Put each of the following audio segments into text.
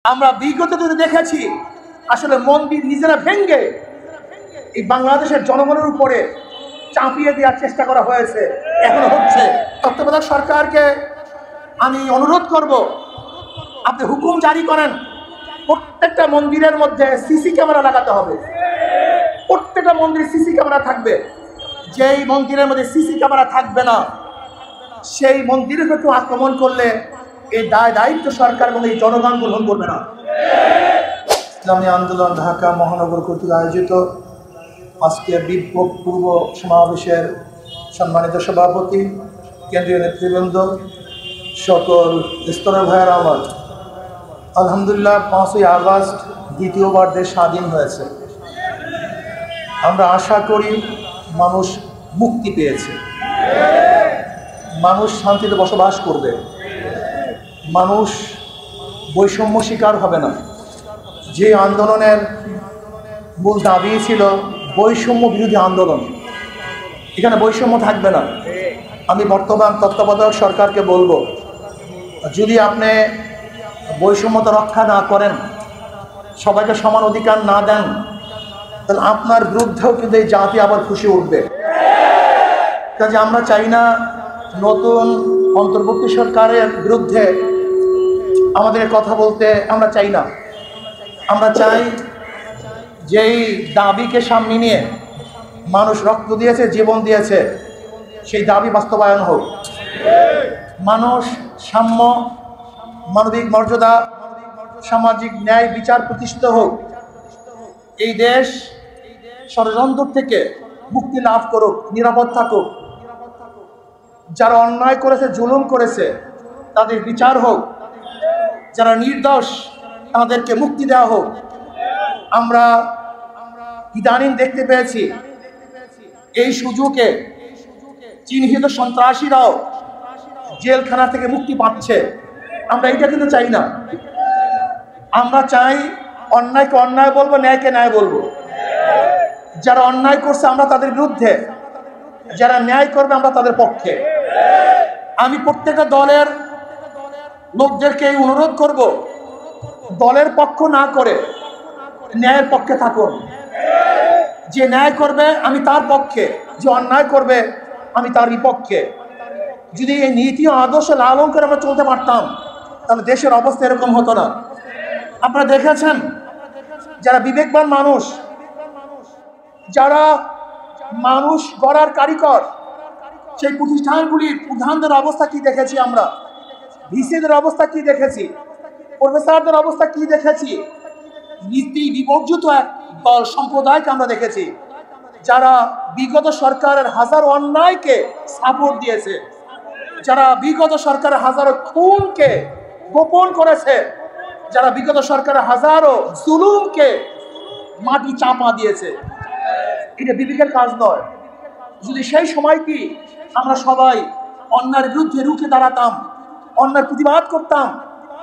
আমরা বিগত দিনে দেখেছি আসলে মন্দির নিজেরা ভেঙ্গে এই বাংলাদেশের জনগণের উপরে চাপিয়ে দেওয়ার চেষ্টা করা হয়েছে, এখনো হচ্ছে। তত্ত্বাবধায়ক সরকারকে আমি অনুরোধ করব, আপনি হুকুম জারি করেন, প্রত্যেকটা মন্দিরের মধ্যে সিসি ক্যামেরা লাগাতে হবে। প্রত্যেকটা মন্দিরে সিসি ক্যামেরা থাকবে। যেই মন্দিরের মধ্যে সিসি ক্যামেরা থাকবে না, সেই মন্দিরের প্রতি আক্রমণ করলে এই দায়িত্ব সরকার এবং এই জনগণ গ্রহণ করবে না। ইসলামী আন্দোলন ঢাকা মহানগর কর্তৃক আয়োজিত আজকে বিপ্লব পূর্ব সমাবেশের সম্মানিত সভাপতি, কেন্দ্রীয় নেতৃবৃন্দ, সকল স্তরের ভাইয়েরা আমার, আলহামদুলিল্লাহ 5ই আগস্ট দ্বিতীয়বার দেশ স্বাধীন হয়েছে। আমরা আশা করি মানুষ মুক্তি পেয়েছে, মানুষ শান্তিতে বসবাস করবে, মানুষ বৈষম্য শিকার হবে না। যে আন্দোলনের মূল দাবি ছিল বৈষম্য বিরোধী আন্দোলন, এখানে বৈষম্য থাকবে না। আমি বর্তমান তত্ত্বাবধায়ক সরকারকে বলবো, যদি আপনি বৈষম্যতা রক্ষা না করেন, সবাইকে সমান অধিকার না দেন, তাহলে আপনার বিরুদ্ধেও কিন্তু এই জাতি আবার খুশি উঠবে। কাজে আমরা চাই না নতুন অন্তর্বর্তী সরকারের বিরুদ্ধে আমাদের কথা বলতে, আমরা চাই না। আমরা চাই যেই দাবিকে সামনে নিয়ে মানুষ রক্ত দিয়েছে, জীবন দিয়েছে, সেই দাবি বাস্তবায়ন হোক। মানুষ সাম্য, মানবিক মর্যাদা, সামাজিক ন্যায় বিচার প্রতিষ্ঠিত হোক। এই দেশ ষড়যন্ত্র থেকে মুক্তি লাভ করুক, নিরাপদ থাকুক। যারা অন্যায় করেছে, জুলুম করেছে, তাদের বিচার হোক। যারা নির্দোষ, তাদেরকে মুক্তি দেওয়া হোক। আমরা ইদানিং দেখতে পেয়েছি এই সুযোগে চিহ্নিত সন্ত্রাসীরাও জেলখানা থেকে মুক্তি পাচ্ছে। আমরা এটা কিন্তু চাই না। আমরা চাই অন্যায়কে অন্যায় বলবো, ন্যায়কে ন্যায় বলবো। যারা অন্যায় করছে আমরা তাদের বিরুদ্ধে, যারা ন্যায় করবে আমরা তাদের পক্ষে। আমি প্রত্যেকটা দলের লোকদেরকে অনুরোধ করব, দলের পক্ষ না করে ন্যায়ের পক্ষে থাকুন। যে ন্যায় করবে আমি তার পক্ষে, যে অন্যায় করবে আমি তার বিপক্ষে। যদি এই নীতি ও আদর্শ লালন করে আমরা চলতে পারতাম, তাহলে দেশের অবস্থা এরকম হতো না। আপনারা দেখেছেন যারা বিবেকবান মানুষ, যারা মানুষ গড়ার কারিগর, সেই প্রতিষ্ঠানগুলির প্রধানদের অবস্থা কি দেখেছি আমরা, ভিসিদের অবস্থা কি দেখেছি, প্রফেসরদের অবস্থা কি দেখেছি। নীতি বিবর্জিত এক দল সম্প্রদায়কে আমরা দেখেছি, যারা বিগত সরকারের হাজারো অন্যায়কে সাপোর্ট দিয়েছে, যারা বিগত সরকারের হাজারো খুনকে গোপন করেছে, যারা বিগত সরকারের হাজারো জুলুমকে মাটি চাপা দিয়েছে। এটা বিবেকের কাজ নয়। যদি সেই সময়টি আমরা সবাই অন্যায়ের বিরুদ্ধে রুখে দাঁড়াতাম, অন্যায়ের প্রতিবাদ করতাম,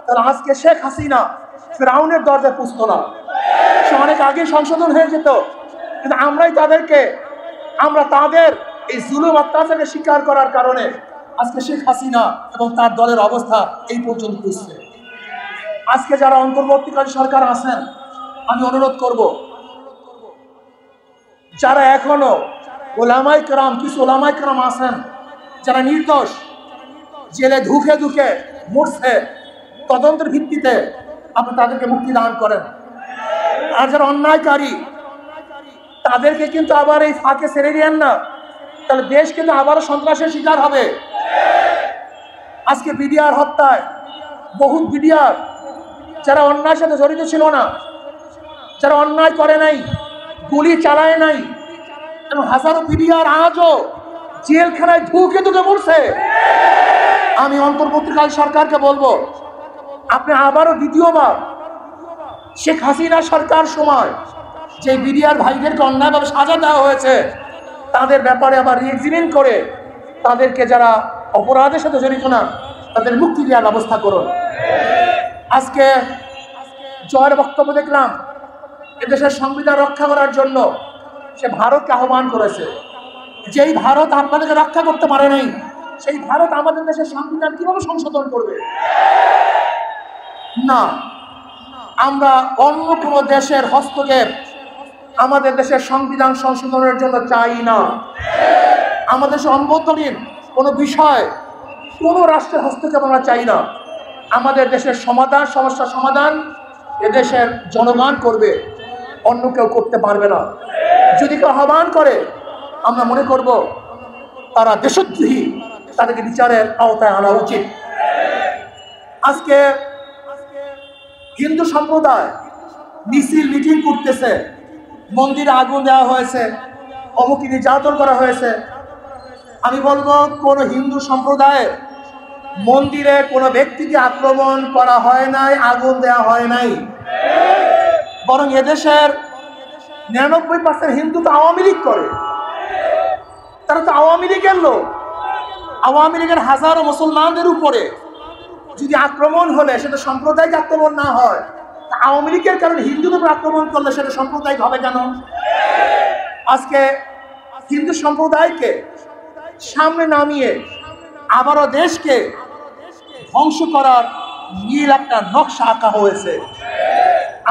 তাহলে আজকে শেখ হাসিনা ফেরাউনের দরজায় পুষত না। সে অনেক আগে সংশোধন হয়ে যেত। কিন্তু আমরা তাদের এই জুলুম অত্যাচারকে স্বীকার করার কারণে আজকে শেখ হাসিনা এবং তার দলের অবস্থা এই পর্যন্ত পুষছে। আজকে যারা অন্তর্বর্তীকালীন সরকার আছেন, আমি অনুরোধ করব, যারা এখনো ওলামায়ে কেরাম, কিছু ওলামায়ে কেরাম আছেন যারা নির্দোষ, জেলে ধুকে ধুকে মরছে, তদন্তের ভিত্তিতে আপনি তাদেরকে মুক্তি দান করেন। আর যারা অন্যায়কারী, তাদেরকে কিন্তু আবার এই ফাঁকে ছেড়ে দিয়েন না, তাহলে দেশ কিন্তু আবারও সন্ত্রাসের শিকার হবে। আজকে বিডিআর হত্যায় বহু বিডিআর যারা অন্যায়ের সাথে জড়িত ছিল না, যারা অন্যায় করে নাই, গুলি চালায় নাই, এবং হাজারো বিডিআর আজও জেলখানায় ঢুকে ঢুকে মরছে। আমি অন্তর্বর্তীকালীন সরকারকে বলবো, আপনি আবারও দ্বিতীয়বার শেখ হাসিনা সরকার সময় যে বিডিআর ভাইদেরকে অন্যায়ভাবে সাজা দেওয়া হয়েছে, তাদের ব্যাপারে আবার রিএক্সামিন করে তাদেরকে, যারা অপরাধের সাথে জড়িত না, তাদের মুক্তি দেওয়ার ব্যবস্থা করুন। আজকে জয়ের বক্তব্য দেখলাম, এদেশের সংবিধান রক্ষা করার জন্য সে ভারতকে আহ্বান করেছে। যেই ভারত আপনাদেরকে রক্ষা করতে পারে নাই, সেই ভারত আমাদের দেশের সংবিধান কিভাবে সংশোধন করবে? না, আমরা অন্য কোনো দেশের হস্তক্ষেপ আমাদের দেশের সংবিধান সংশোধনের জন্য চাই না। আমাদের দেশের অভ্যন্তরীণ কোনো বিষয় কোনো রাষ্ট্রের হস্তক্ষেপ আমরা চাই না। আমাদের দেশের সমাধান, সমস্যার সমাধান এদেশের জনগণ করবে, অন্য কেউ করতে পারবে না। যদি কেউ আহ্বান করে আমরা মনে করব তারা দেশদ্রোহী, তাদেরকে বিচারের আওতায় আনা উচিত। আজকে হিন্দু সম্প্রদায় মিছিল মিটিং করতেছে, মন্দিরে আগুন দেওয়া হয়েছে, অমুক নির্যাতন করা হয়েছে। আমি বলবো কোন হিন্দু সম্প্রদায়ের মন্দিরে কোনো ব্যক্তিকে আক্রমণ করা হয় নাই, আগুন দেওয়া হয় নাই। বরং এদেশের 99% হিন্দু তো আওয়ামী লীগ করে। তারা তো আওয়ামী লীগের লোক। আওয়ামী লীগের হাজারো মুসলমানদের উপরে যদি আক্রমণ হলে সেটা সাম্প্রদায়িক আক্রমণ না হয়, আওয়ামী লীগের কারণে হিন্দুদের উপর আক্রমণ করলে সেটা সাম্প্রদায়িক হবে কেন? আজকে হিন্দু সম্প্রদায়কে সামনে নামিয়ে আবারও দেশকে ধ্বংস করার নীল একটা নকশা আঁকা হয়েছে।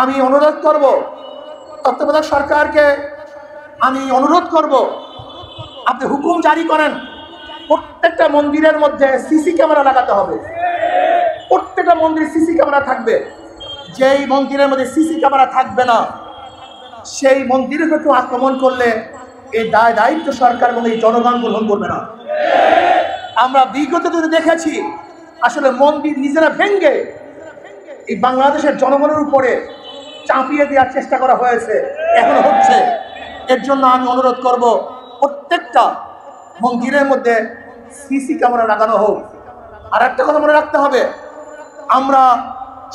আমি অনুরোধ করব তত্ত্বাবধায়ক সরকারকে, আমি অনুরোধ করব আপনি হুকুম জারি করেন, প্রত্যেকটা মন্দিরের মধ্যে সিসি ক্যামেরা লাগাতে হবে। প্রত্যেকটা মন্দিরে সিসি ক্যামেরা থাকবে। যেই মন্দিরের মধ্যে সিসি ক্যামেরা থাকবে না, সেই মন্দিরের কেউ আক্রমণ করলে এই দায়িত্ব সরকার এবং এই জনগণ গ্রহণ করবে না। আমরা বিগত দিনে দেখেছি আসলে মন্দির নিজেরা ভেঙ্গে এই বাংলাদেশের জনগণের উপরে চাপিয়ে দেওয়ার চেষ্টা করা হয়েছে, এখনো হচ্ছে। এর জন্য আমি অনুরোধ করব প্রত্যেকটা মন্দিরের মধ্যে সিসি ক্যামেরা লাগানো হোক। আর একটা কথা মনে রাখতে হবে, আমরা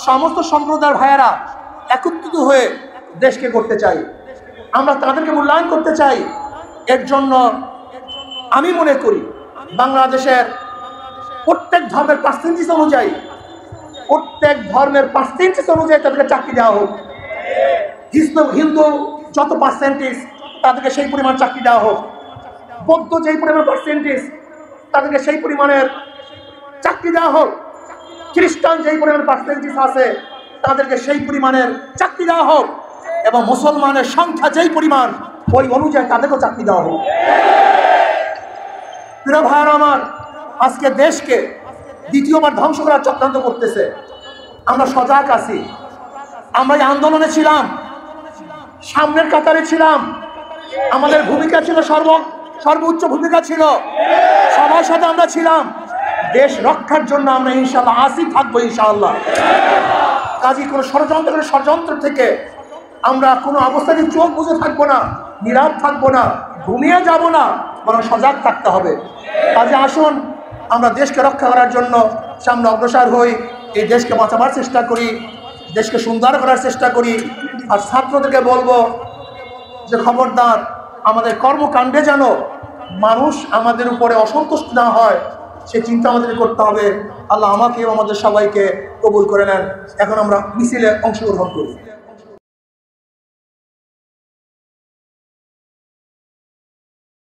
সমস্ত সম্প্রদায়ের ভাইয়েরা একত্রিত হয়ে দেশকে করতে চাই, আমরা তাদেরকে মূল্যায়ন করতে চাই। এর জন্য আমি মনে করি বাংলাদেশের প্রত্যেক ধর্মের পার্সেন্টেজ অনুযায়ী, তাদেরকে চাকরি দেওয়া হোক। হিন্দু যত পার্সেন্টেজ তাদেরকে সেই পরিমাণ চাকরি দেওয়া হোক। বৌদ্ধ যেই পরিমাণ পার্সেন্টেজ তাদেরকে সেই পরিমাণের চাকরি দেওয়া হোক। খ্রিস্টান যেই পরিমাণ পার্সেন্টেজ আছে তাদেরকে সেই পরিমাণের চাকরি দেওয়া হোক। এবং মুসলমানের সংখ্যা যেই পরিমাণ ওই অনুযায়ী তাদেরকেও চাকরি দেওয়া হোক। প্রিয় ভাইয়ের আমার, আজকে দেশকে দ্বিতীয়বার ধ্বংস করার চক্রান্ত করতেছে। আমরা সজাগ আছি, আমরা এই আন্দোলনে ছিলাম, সামনের কাতারে ছিলাম, আমাদের ভূমিকা ছিল সর্বোচ্চ ভূমিকা ছিল, সবার সাথে আমরা ছিলাম। দেশ রক্ষার জন্য আমরা ইনশাআল্লাহ আসি, থাকবো ইনশাআল্লাহ। কাজী কোনো ষড়যন্ত্র থেকে আমরা কোনো অবস্থায় চোখ বুঝে থাকবো না, নীরব থাকবো না, ঘুমিয়ে যাব না, বরং সজাগ থাকতে হবে। কাজে আসুন আমরা দেশকে রক্ষা করার জন্য সামনে অগ্রসর হই, এই দেশকে বাঁচাবার চেষ্টা করি, দেশকে সুন্দর করার চেষ্টা করি। আর ছাত্রদেরকে বলবো যে খবরদার, আমাদের কর্মকাণ্ডে যেন মানুষ আমাদের উপরে অসন্তুষ্ট না হয়, সে চিন্তা আমাদের করতে হবে। আল্লাহ আমাকে এবং আমাদের সবাইকে কবুল করে নেন। এখন আমরা মিছিলে অংশগ্রহণ করি।